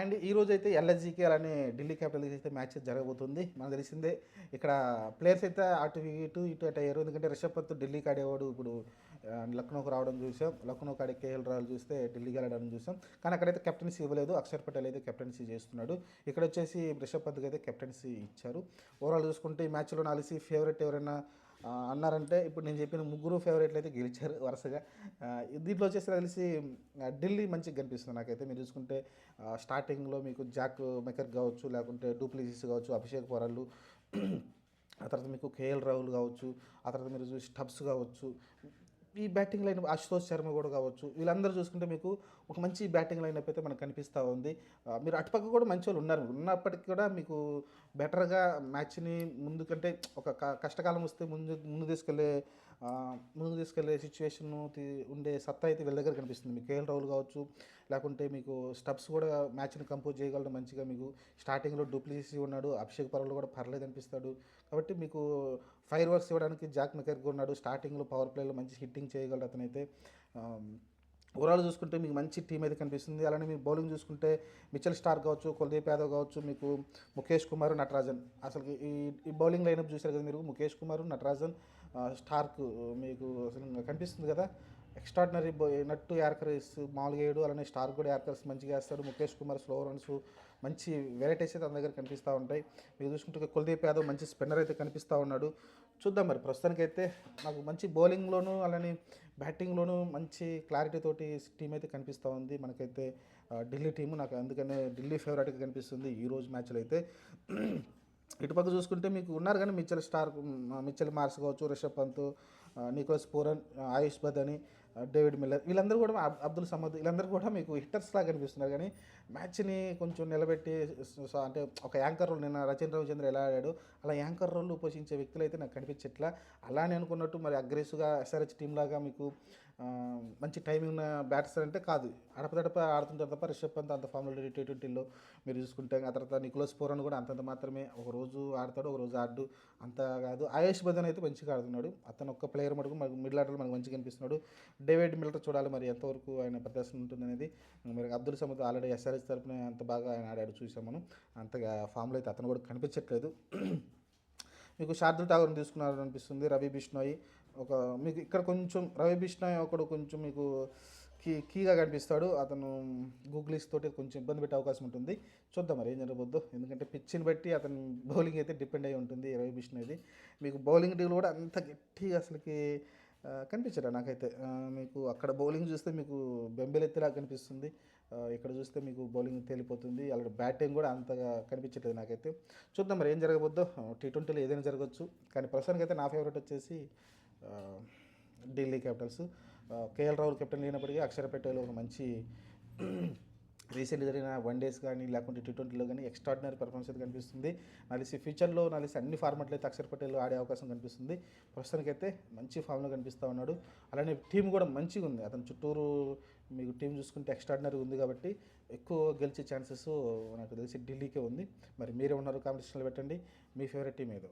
And ఈరోజైతే ఎల్ఎస్జీకి అలానే Delhi Capitals అయితే మ్యాచ్ జరగబోతుంది. మనకు తెలిసిందే ఇక్కడ ప్లేయర్స్ అయితే అటు ఇటు ఇటు అటు అయ్యారు. ఎందుకంటే రిషబ్ పంత్ ఢిల్లీకి ఆడేవాడు ఇప్పుడు లక్నోకి రావడం చూసాం. లక్నోకి ఆడే కేఎల్ రాహుల్ చూస్తే ఢిల్లీకి ఆడడం చూసాం. కానీ అక్కడైతే కెప్టెన్సీ ఇవ్వలేదు. అక్షర్ పటేల్ అయితే కెప్టెన్సీ చేస్తున్నాడు. ఇక్కడ వచ్చేసి రిషబ్ పంత్కి అయితే కెప్టెన్సీ ఇచ్చారు. ఓవరాల్ చూసుకుంటే ఈ మ్యాచ్లో నాలిసి ఫేవరెట్ ఎవరైనా అన్నారంటే ఇప్పుడు నేను చెప్పిన ముగ్గురు ఫేవరెట్లు అయితే గెలిచారు వరుసగా. దీంట్లో వచ్చేసి తెలిసి ఢిల్లీ మంచిగా కనిపిస్తుంది నాకైతే. మీరు చూసుకుంటే స్టార్టింగ్లో మీకు జాక్ మెకర్ కావచ్చు, లేకుంటే డూప్లిసిస్ కావచ్చు, అభిషేక్ పొరళ్ళు, ఆ తర్వాత మీకు కేఎల్ రాహుల్ కావచ్చు, ఆ తర్వాత మీరు చూసి స్టబ్స్ కావచ్చు, ఈ బ్యాటింగ్ లైన్ అశుతోష్ శర్మ కూడా కావచ్చు, వీళ్ళందరూ చూసుకుంటే మీకు ఒక మంచి బ్యాటింగ్ లైనప్ అయితే మనకు కనిపిస్తూ ఉంది. మీరు అటుపక్క కూడా మంచి వాళ్ళు ఉన్నారు. ఉన్నప్పటికీ కూడా మీకు బెటర్గా మ్యాచ్ని ముందు కంటే ఒక కష్టకాలం వస్తే ముందు తీసుకెళ్లే ముందుకు తీసుకెళ్లే సిచ్యువేషన్ ఉండే సత్తా అయితే వీళ్ళ దగ్గర కనిపిస్తుంది. మీకు కేఎల్ రాహుల్ కావచ్చు, లేకుంటే మీకు స్టబ్స్ కూడా మ్యాచ్ని కంపోజ్ చేయగలడు మంచిగా. మీకు స్టార్టింగ్లో డూప్లిసిస్ ఉన్నాడు, అభిషేక్ పర్వాలు కూడా పర్లేదు అనిపిస్తాడు. కాబట్టి మీకు ఫైర్ వర్క్స్ ఇవ్వడానికి జాక్ మెకర్గా ఉన్నాడు. స్టార్టింగ్లో పవర్ ప్లేలో మంచి హిట్టింగ్ చేయగలడు అతనైతే. ఓవరాల్ చూసుకుంటే మీకు మంచి టీం అయితే కనిపిస్తుంది. అలానే మీకు బౌలింగ్ చూసుకుంటే మిచెల్ స్టార్క్ కావచ్చు, కుల్దీప్ యాదవ్ కావచ్చు, మీకు ముఖేష్ కుమార్, నటరాజన్. అసలు ఈ బౌలింగ్ లైనప్ చూసారు కదా మీరు. ముఖేష్ కుమార్, నటరాజన్, స్టార్క్ మీకు అసలు కనిపిస్తుంది కదా. ఎక్స్ట్రాడినరీ నట్టు యార్కర్స్ మామూలుగా వేయడు. అలానే స్టార్క్ కూడా యార్కర్స్ మంచిగా వేస్తాడు. ముఖేష్ కుమార్ స్లో రన్స్, మంచి వెరైటీస్ అయితే తన దగ్గర కనిపిస్తూ ఉంటాయి. మీరు చూసుకుంటే కుల్దీప్ యాదవ్ మంచి స్పిన్నర్ అయితే కనిపిస్తూ ఉన్నాడు. చూద్దాం మరి. ప్రస్తుతానికైతే నాకు మంచి బౌలింగ్లోనూ అలానే బ్యాటింగ్లోనూ మంచి క్లారిటీ తోటి టీం అయితే కనిపిస్తూ ఉంది మనకైతే. ఢిల్లీ టీము నాకు అందుకనే ఢిల్లీ ఫేవరెట్గా కనిపిస్తుంది ఈరోజు మ్యాచ్లో అయితే. ఇటుపక్క చూసుకుంటే మీకు ఉన్నారు కానీ మిచెల్ మార్స్ కావచ్చు, రిషబ్ పంత్, నికోలస్ పూరన్, ఆయుష్ బదని, డేవిడ్ మిల్లర్, వీళ్ళందరూ కూడా అబ్దుల్ సమద్, వీళ్ళందరూ కూడా మీకు హిట్టర్స్ లాగా కనిపిస్తున్నారు. కానీ మ్యాచ్ని కొంచెం నిలబెట్టి అంటే ఒక యాంకర్ రోల్ నిన్న రచిన్ రవిచంద్ర ఎలా ఆడాడు అలా యాంకర్ రోల్ పోషించే వ్యక్తులు అయితే నాకు కనిపించట్లా. అలానే అనుకున్నట్టు మరి అగ్రెసివ్గా ఎస్ఆర్హెచ్ టీం లాగా మీకు మంచి టైమింగ్ ఉన్న బ్యాట్స్మన్ అంటే కాదు. అడపదడప ఆడుతుంటారు తప్ప రిషబ్ పంత్ అంత ఫామ్లో T20లో మీరు చూసుకుంటే. ఆ తర్వాత నికోలస్ పూరన్ కూడా అంతంత మాత్రమే. ఒక రోజు ఆడతాడు, ఒక రోజు ఆడు, అంత కాదు. ఆయుష్ బదన్ అయితే మంచిగా ఆడుతున్నాడు. అతను ఒక్క ప్లేయర్ మటుకు మనకు మిడిల్ ఆర్డర్లో మనకు మంచిగా కనిపిస్తున్నాడు. డేవిడ్ మిల్లర్ చూడాలి మరి ఎంతవరకు ఆయన ప్రదర్శన ఉంటుంది అనేది. మరి అబ్దుల్ సమద్ ఆల్రెడీ ఎస్ఆర్హెచ్ తరపున అంత బాగా ఆయన ఆడాడు చూసాం మనం. అంతగా ఫామ్లో అయితే అతను కూడా కనిపించట్లేదు. మీకు శార్దుల్ ఠాగూర్ని తీసుకున్నారు అనిపిస్తుంది. రవి బిష్ణోయ్ మీకు ఇక్కడ కొంచెం రవి బిష్ణోయ్ ఒకడు కొంచెం మీకు కీగా కనిపిస్తాడు. అతను గూగ్లీస్ తోటి కొంచెం ఇబ్బంది పెట్టే అవకాశం ఉంటుంది. చూద్దాం మరి ఏం జరగబోద్దో. ఎందుకంటే పిచ్చిని బట్టి అతని బౌలింగ్ అయితే డిపెండ్ అయి ఉంటుంది రవి బిష్ణోయ్ది. మీకు బౌలింగ్ డీల్ కూడా అంత గట్టిగా అసలుకి కనిపించరా నాకైతే. మీకు అక్కడ బౌలింగ్ చూస్తే మీకు బెంబెలెత్తిలా కనిపిస్తుంది. ఇక్కడ చూస్తే మీకు బౌలింగ్ తేలిపోతుంది. అలాగే బ్యాటింగ్ కూడా అంతగా కనిపించట్లేదు నాకైతే. చూద్దాం మరి ఏం జరగబోద్దో. T20లో ఏదైనా జరగవచ్చు. కానీ ప్రస్తుతానికైతే నా ఫేవరెట్ వచ్చేసి Delhi Capitals. KL Rahul captain లేనప్పటికీ అక్షర్ పటేల్ ఒక మంచి రీసెంట్గా జరిగిన వన్ డేస్ కానీ లేకుంటే T20లో కానీ ఎక్స్ట్రాడినరీ పర్ఫార్మెన్స్ అయితే కనిపిస్తుంది. ఫ్యూచర్లో అన్ని ఫార్మాట్లో అయితే అక్షర్ పటేల్ ఆడే అవకాశం కనిపిస్తుంది. ప్రస్తుతానికైతే మంచి ఫామ్లో కనిపిస్తూ ఉన్నాడు. అలానే టీం కూడా మంచిగా ఉంది. అతని చుట్టూరు మీకు టీం చూసుకుంటే ఎక్స్ట్రాడినరీ ఉంది కాబట్టి ఎక్కువ గెలిచే ఛాన్సెస్ నాకు తెలిసి ఢిల్లీకే ఉంది. మరి మీరే ఉన్నారు కాంపిటీషన్లో పెట్టండి. మీ ఫేవరెట్ టీం ఏదో.